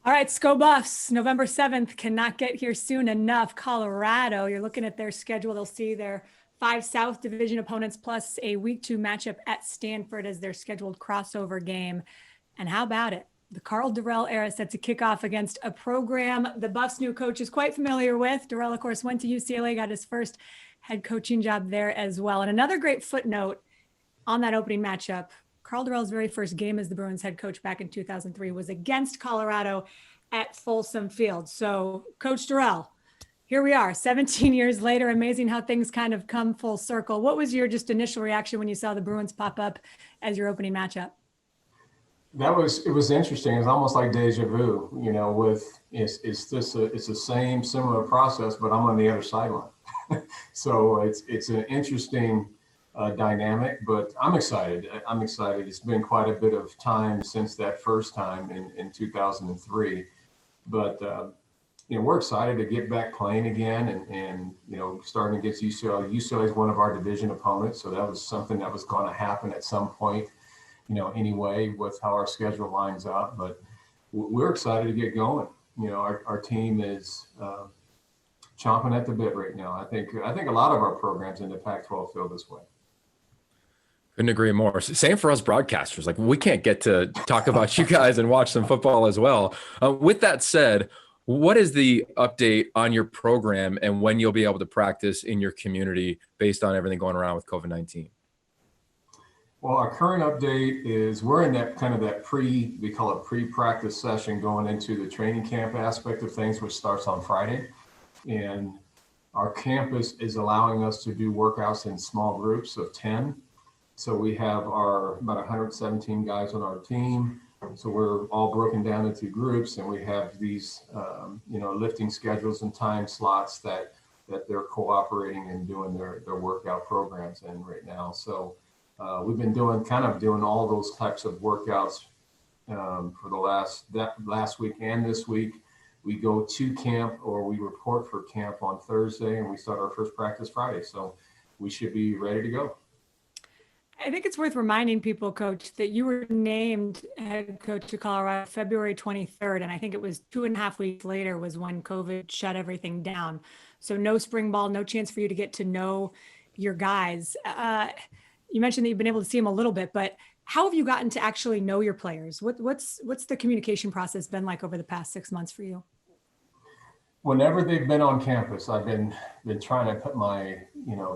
All right, Sco Buffs, November 7th, cannot get here soon enough. Colorado, you're looking at their schedule. They'll see their 5 South Division opponents plus a week 2 matchup at Stanford as their scheduled crossover game. And how about it? The Karl Dorrell era set to kick off against a program the Buffs' new coach is quite familiar with. Dorrell, of course, went to UCLA, got his first head coaching job there as well. And another great footnote on that opening matchup, Karl Dorrell's very first game as the Bruins head coach back in 2003 was against Colorado at Folsom Field. So, Coach Dorrell, here we are, 17 years later. Amazing how things kind of come full circle. What was your just initial reaction when you saw the Bruins pop up as your opening matchup? It was interesting. It's almost like deja vu, it's the same similar process, but I'm on the other sideline. So it's an interesting dynamic, but I'm excited. It's been quite a bit of time since that first time in 2003, but we're excited to get back playing again and starting against UCLA. UCLA is one of our division opponents, so that was something that was going to happen at some point, anyway, with how our schedule lines up. But we're excited to get going. Our team is chomping at the bit right now. I think a lot of our programs in the Pac-12 feel this way. Couldn't agree more. Same for us broadcasters. Like, we can't get to talk about you guys and watch some football as well. With that said, what is the update on your program and when you'll be able to practice in your community based on everything going around with COVID-19? Well, our current update is we're in that kind of we call it pre-practice session going into the training camp aspect of things, which starts on Friday. And our campus is allowing us to do workouts in small groups of 10. So we have about 117 guys on our team. So we're all broken down into groups, and we have these, lifting schedules and time slots that they're cooperating and doing their workout programs in right now. So we've been doing all those types of workouts for the last week and this week. We go to camp, or we report for camp on Thursday, and we start our first practice Friday. So we should be ready to go. I think it's worth reminding people, Coach, that you were named head coach of Colorado February 23rd. And I think it was 2.5 weeks later was when COVID shut everything down. So no spring ball, no chance for you to get to know your guys. You mentioned that you've been able to see them a little bit, but how have you gotten to actually know your players? What's the communication process been like over the past 6 months for you? Whenever they've been on campus, I've been trying to put my,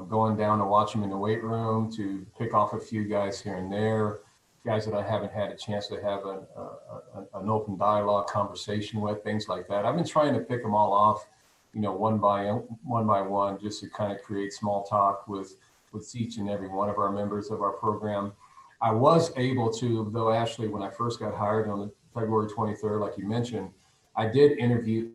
going down to watch them in the weight room, to pick off a few guys here and there, guys that I haven't had a chance to have an open dialogue conversation with, things like that. I've been trying to pick them all off, one by one, just to kind of create small talk with each and every one of our members of our program. I was able to, though, Ashley, when I first got hired on February 23rd, like you mentioned, I did interview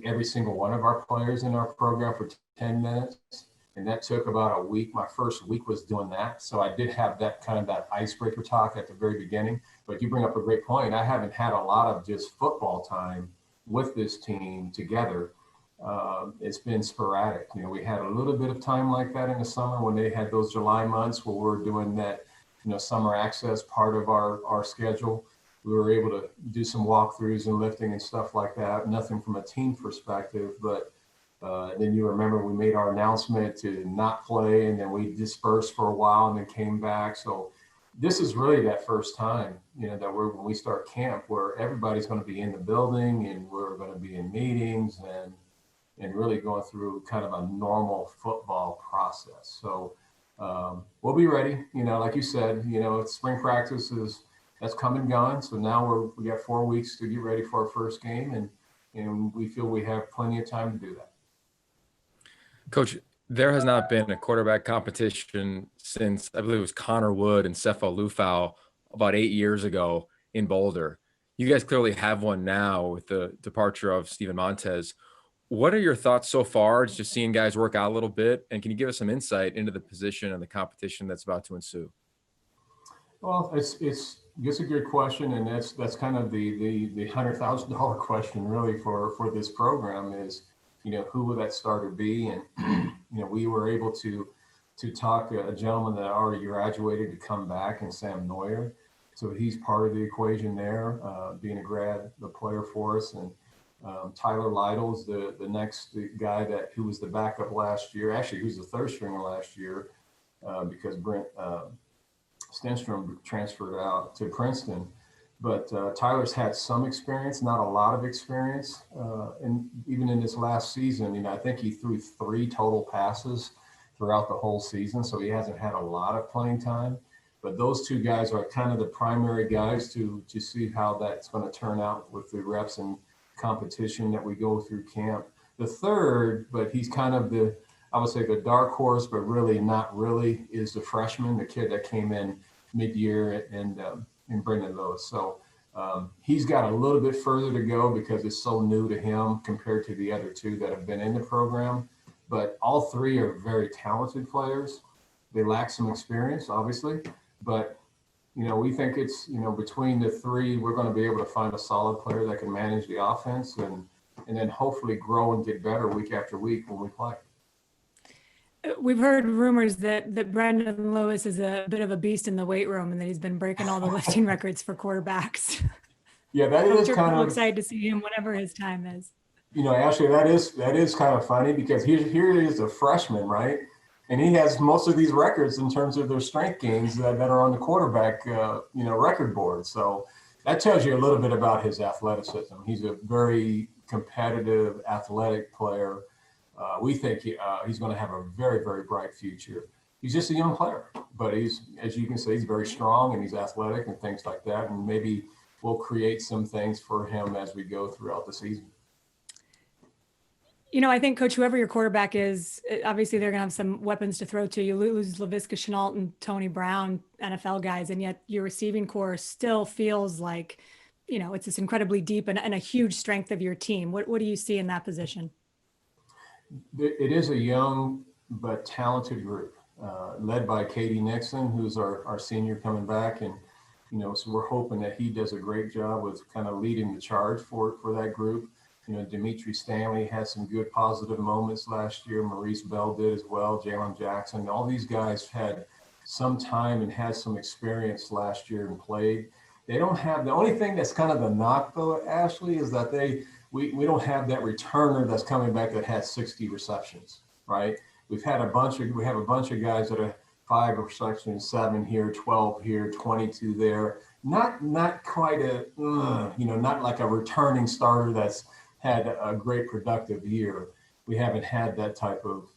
every single one of our players in our program for 10 minutes. And that took about a week. My first week was doing that. So I did have that icebreaker talk at the very beginning. But you bring up a great point. I haven't had a lot of just football time with this team together. It's been sporadic. We had a little bit of time like that in the summer when they had those July months where we're doing that, summer access part of our schedule. We were able to do some walkthroughs and lifting and stuff like that. Nothing from a team perspective, but then you remember we made our announcement to not play, and then we dispersed for a while and then came back. So this is really that first time, that when we start camp, where everybody's going to be in the building and we're going to be in meetings and really going through kind of a normal football process. So we'll be ready. Like you said, spring practice that's come and gone. So now we got 4 weeks to get ready for our first game, and we feel we have plenty of time to do that. Coach, there has not been a quarterback competition since, I believe it was Connor Wood and Sefo Lufau about 8 years ago in Boulder. You guys clearly have one now with the departure of Steven Montez. What are your thoughts so far? It's just seeing guys work out a little bit, and can you give us some insight into the position and the competition that's about to ensue? Well, it's a good question, and that's kind of the $100,000 question really for this program is, who would that starter be? And we were able to talk a gentleman that already graduated to come back, and Sam Neuer. So he's part of the equation there, being the player for us. And Tyler Lytle's the next guy who was the backup last year. Actually, he was the third stringer last year because Brent Stenstrom transferred out to Princeton. But Tyler's had some experience, not a lot of experience. And even in this last season, I think he threw 3 total passes throughout the whole season. So he hasn't had a lot of playing time. But those 2 guys are kind of the primary guys to see how that's going to turn out with the reps and competition that we go through camp. The third, but he's kind of I would say the dark horse, but really not really, is the freshman, the kid that came in mid-year and Brendan Lewis. So he's got a little bit further to go because it's so new to him compared to the other 2 that have been in the program. But all 3 are very talented players. They lack some experience, obviously, but we think it's, between the 3, we're going to be able to find a solid player that can manage the offense and then hopefully grow and get better week after week when we play. We've heard rumors that Brendan Lewis is a bit of a beast in the weight room and that he's been breaking all the lifting records for quarterbacks. Yeah, that I'm is sure kind people of excited to see him whenever his time is. Actually, that is kind of funny because here he is a freshman, right? And he has most of these records in terms of their strength gains that are on the quarterback, record board. So that tells you a little bit about his athleticism. He's a very competitive, athletic player. We think he's going to have a very, very bright future. He's just a young player, but as you can see, he's very strong and he's athletic and things like that. And maybe we'll create some things for him as we go throughout the season. I think, Coach, whoever your quarterback is, obviously they're going to have some weapons to throw to. You lose Laviska Shenault and Tony Brown, NFL guys, and yet your receiving core still feels like, it's this incredibly deep and a huge strength of your team. What do you see in that position? It is a young but talented group, led by Katie Nixon, who's our senior coming back. And, so we're hoping that he does a great job with kind of leading the charge for that group. Dimitri Stanley had some good positive moments last year. Maurice Bell did as well. Jalen Jackson. All these guys had some time and had some experience last year and played. They don't have, the only thing that's kind of the knock though, Ashley, is that we don't have that returner that's coming back that had 60 receptions, right? We have a bunch of guys that are 5 receptions, 7 here, 12 here, 22 there. Not quite not like a returning starter that's had a great productive year. We haven't had that type of,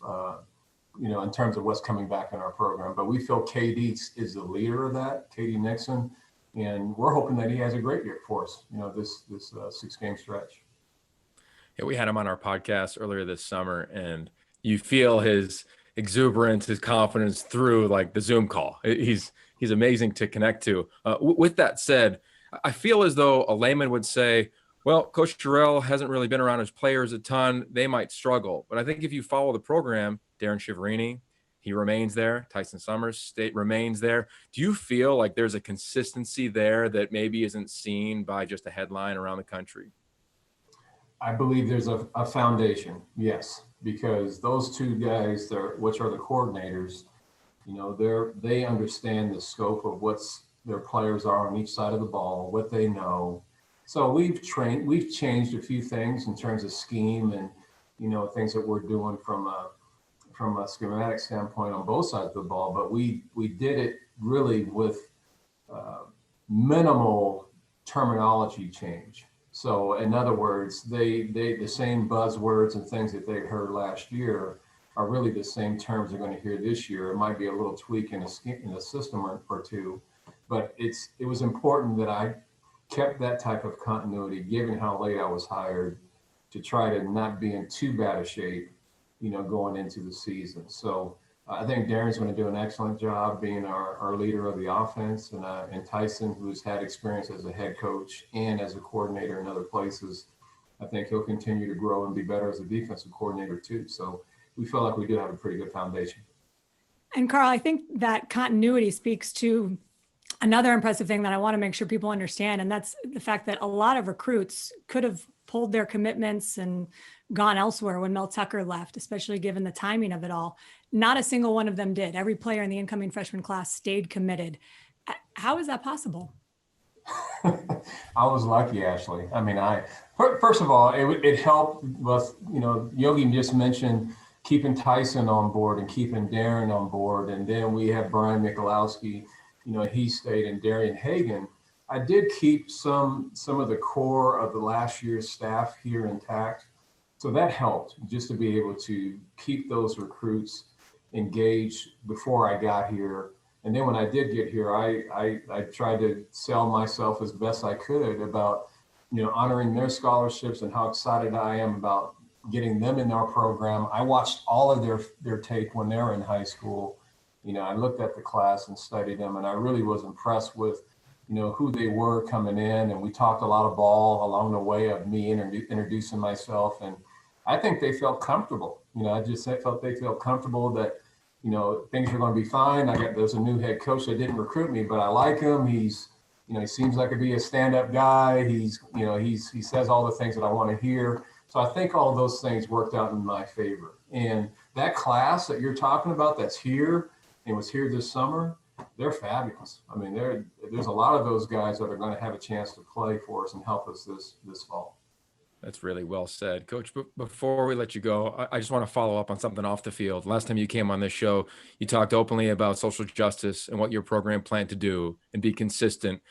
in terms of what's coming back in our program. But we feel KD is the leader of that, Katie Nixon, and we're hoping that he has a great year for us, this 6-game stretch. Yeah, we had him on our podcast earlier this summer, and you feel his exuberance, his confidence through like the Zoom call. He's amazing to connect to. With that said, I feel as though a layman would say, well, Coach Dorrell hasn't really been around his players a ton. They might struggle. But I think if you follow the program, Darren Shiverini, he remains there. Tyson Summers remains there. Do you feel like there's a consistency there that maybe isn't seen by just a headline around the country? I believe there's a foundation, yes, because those 2 guys, which are the coordinators, they understand the scope of what's their players are on each side of the ball, what they know. So we've changed a few things in terms of scheme and, things that we're doing from a schematic standpoint on both sides of the ball, but we did it really with minimal terminology change. So in other words, the same buzzwords and things that they heard last year are really the same terms they're going to hear this year. It might be a little tweak in a system or 2, but it was important that I kept that type of continuity, given how late I was hired, to try to not be in too bad a shape, going into the season. So I think Darren's going to do an excellent job being our leader of the offense, and Tyson, who's had experience as a head coach and as a coordinator in other places, I think he'll continue to grow and be better as a defensive coordinator too. So we feel like we do have a pretty good foundation. And Karl, I think that continuity speaks to another impressive thing that I want to make sure people understand, and that's the fact that a lot of recruits could have pulled their commitments and gone elsewhere when Mel Tucker left, especially given the timing of it all. Not a single one of them did. Every player in the incoming freshman class stayed committed. How is that possible? I was lucky, Ashley. I mean, first of all, it helped with, Yogi just mentioned keeping Tyson on board and keeping Darren on board. And then we have Brian Michalowski, he stayed, and Darian Hagan. I did keep some of the core of the last year's staff here intact. So that helped, just to be able to keep those recruits engaged before I got here. And then when I did get here, I tried to sell myself as best I could about, honoring their scholarships and how excited I am about getting them in our program. I watched all of their tape when they were in high school. I looked at the class and studied them, and I really was impressed with, who they were coming in. And we talked a lot of ball along the way of me introducing myself. And I think they felt comfortable. I just felt they felt comfortable that, things are going to be fine. There's a new head coach that didn't recruit me, but I like him. He seems like to be a stand-up guy. He says all the things that I want to hear. So I think all of those things worked out in my favor. And that class that you're talking about that's here and was here this summer, they're fabulous. I mean, there's a lot of those guys that are going to have a chance to play for us and help us this fall. That's really well said, Coach. But before we let you go, I just want to follow up on something off the field. Last time you came on this show, you talked openly about social justice and what your program planned to do and be consistent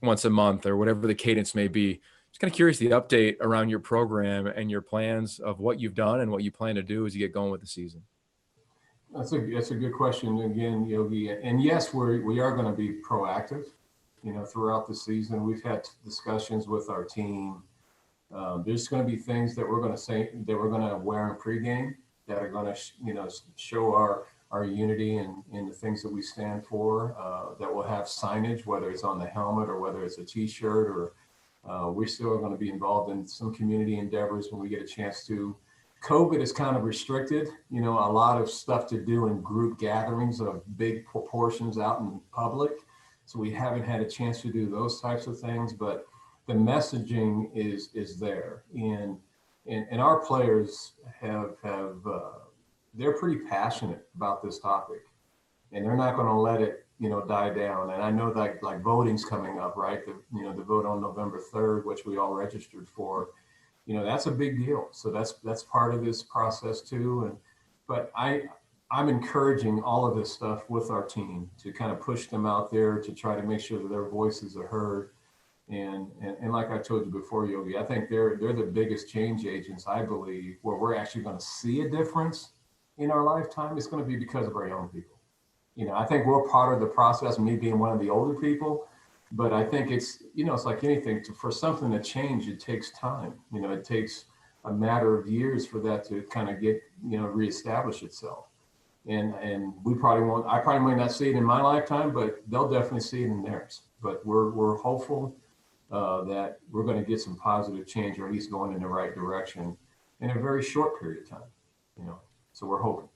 once a month or whatever the cadence may be. Just kind of curious the update around your program and your plans of what you've done and what you plan to do as you get going with the season. That's a good question again, Yogi. And yes, we are going to be proactive. Throughout the season, we've had discussions with our team. There's going to be things that we're going to say that we're going to wear in pregame that are going to, show our unity and the things that we stand for. That will have signage, whether it's on the helmet or whether it's a T-shirt, or we're still going to be involved in some community endeavors when we get a chance to. COVID is kind of restricted, a lot of stuff to do in group gatherings of big proportions out in public. So we haven't had a chance to do those types of things, but the messaging is there. And our players they're pretty passionate about this topic, and they're not going to let it, die down. And I know that like voting's coming up, right? The vote on November 3rd, which we all registered for. That's a big deal. So that's part of this process too. But I'm encouraging all of this stuff with our team to kind of push them out there to try to make sure that their voices are heard. And like I told you before, Yogi, I think they're the biggest change agents, I believe, where we're actually going to see a difference in our lifetime. It's going to be because of our young people. I think we're part of the process, me being one of the older people. But I think it's, it's like anything, for something to change, it takes time. It takes a matter of years for that to kind of get, reestablish itself. And I probably might not see it in my lifetime, but they'll definitely see it in theirs. But we're hopeful that we're going to get some positive change, or at least going in the right direction in a very short period of time, so we're hoping.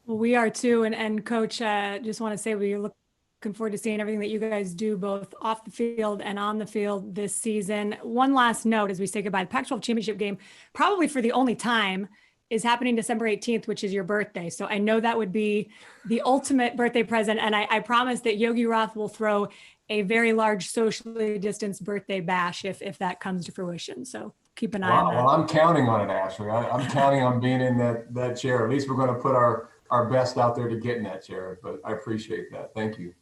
Well, we are too. And Coach, just want to say we're looking forward to seeing everything that you guys do both off the field and on the field this season. One last note as we say goodbye, the Pac-12 championship game, probably for the only time, is happening December 18th, which is your birthday. So I know that would be the ultimate birthday present. And I promise that Yogi Roth will throw a very large socially distanced birthday bash if that comes to fruition. So keep an eye on that. Well, I'm counting on it, Ashley. I'm counting on being in that chair. At least we're going to put our best out there to get in that chair. But I appreciate that. Thank you.